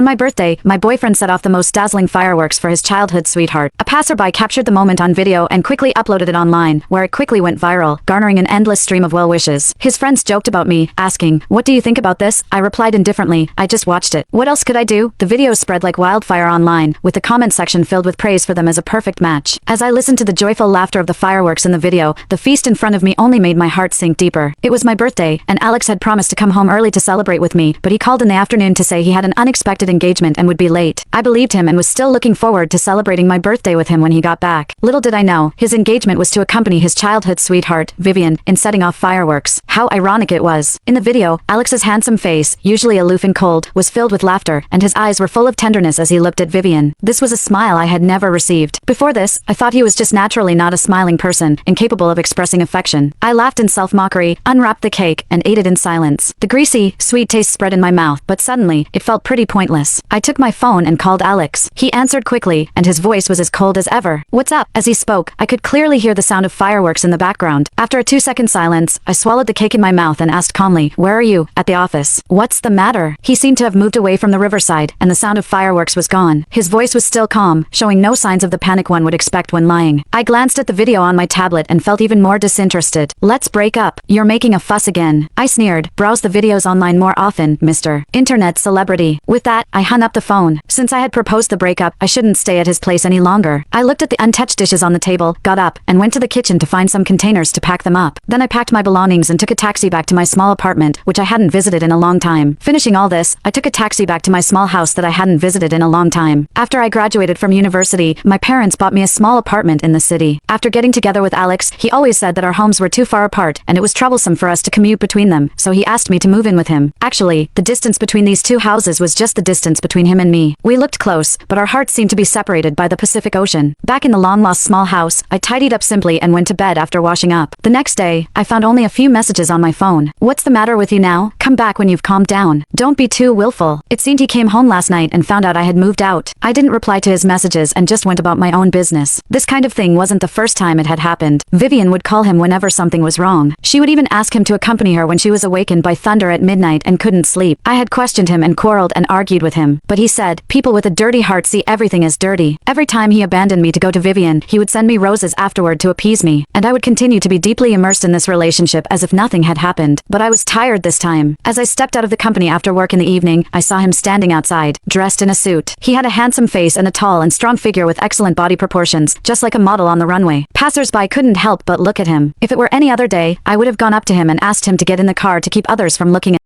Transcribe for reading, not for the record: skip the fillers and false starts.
On my birthday, my boyfriend set off the most dazzling fireworks for his childhood sweetheart. A passerby captured the moment on video and quickly uploaded it online, where it quickly went viral, garnering an endless stream of well wishes. His friends joked about me, asking, "What do you think about this?" I replied indifferently, "I just watched it. What else could I do?" The videos spread like wildfire online, with the comment section filled with praise for them as a perfect match. As I listened to the joyful laughter of the fireworks in the video, the feast in front of me only made my heart sink deeper. It was my birthday, and Alex had promised to come home early to celebrate with me, but he called in the afternoon to say he had an unexpected engagement and would be late. I believed him and was still looking forward to celebrating my birthday with him when he got back. Little did I know, his engagement was to accompany his childhood sweetheart, Vivian, in setting off fireworks. How ironic it was. In the video, Alex's handsome face, usually aloof and cold, was filled with laughter, and his eyes were full of tenderness as he looked at Vivian. This was a smile I had never received. Before this, I thought he was just naturally not a smiling person, incapable of expressing affection. I laughed in self-mockery, unwrapped the cake, and ate it in silence. The greasy, sweet taste spread in my mouth, but suddenly, it felt pretty pointless. I took my phone and called Alex. He answered quickly, and his voice was as cold as ever. "What's up?" As he spoke, I could clearly hear the sound of fireworks in the background. After a 2-second silence, I swallowed the cake in my mouth and asked calmly, "Where are you?" "At the office." "What's the matter?" He seemed to have moved away from the riverside, and the sound of fireworks was gone. His voice was still calm, showing no signs of the panic one would expect when lying. I glanced at the video on my tablet and felt even more disinterested. "Let's break up. You're making a fuss again." I sneered. "Browse the videos online more often, Mr. Internet Celebrity." With that, I hung up the phone. Since I had proposed the breakup, I shouldn't stay at his place any longer. I looked at the untouched dishes on the table, got up, and went to the kitchen to find some containers to pack them up. Then I packed my belongings and took a taxi back to my small apartment, which I hadn't visited in a long time. Finishing all this, I took a taxi back to my small house that I hadn't visited in a long time. After I graduated from university, my parents bought me a small apartment in the city. After getting together with Alex, he always said that our homes were too far apart, and it was troublesome for us to commute between them, so he asked me to move in with him. Actually, the distance between these two houses was just the distance between him and me. We looked close, but our hearts seemed to be separated by the Pacific Ocean. Back in the long-lost small house, I tidied up simply and went to bed after washing up. The next day, I found only a few messages on my phone. "What's the matter with you now? Come back when you've calmed down. Don't be too willful." It seemed he came home last night and found out I had moved out. I didn't reply to his messages and just went about my own business. This kind of thing wasn't the first time it had happened. Vivian would call him whenever something was wrong. She would even ask him to accompany her when she was awakened by thunder at midnight and couldn't sleep. I had questioned him and quarreled and argued with him, but he said, "People with a dirty heart see everything as dirty." Every time he abandoned me to go to Vivian, he would send me roses afterward to appease me, and I would continue to be deeply immersed in this relationship as if nothing had happened. But I was tired this time. As I stepped out of the company after work in the evening, I saw him standing outside, dressed in a suit. He had a handsome face and a tall and strong figure with excellent body proportions, just like a model on the runway. Passers-by couldn't help but look at him. If it were any other day, I would have gone up to him and asked him to get in the car to keep others from looking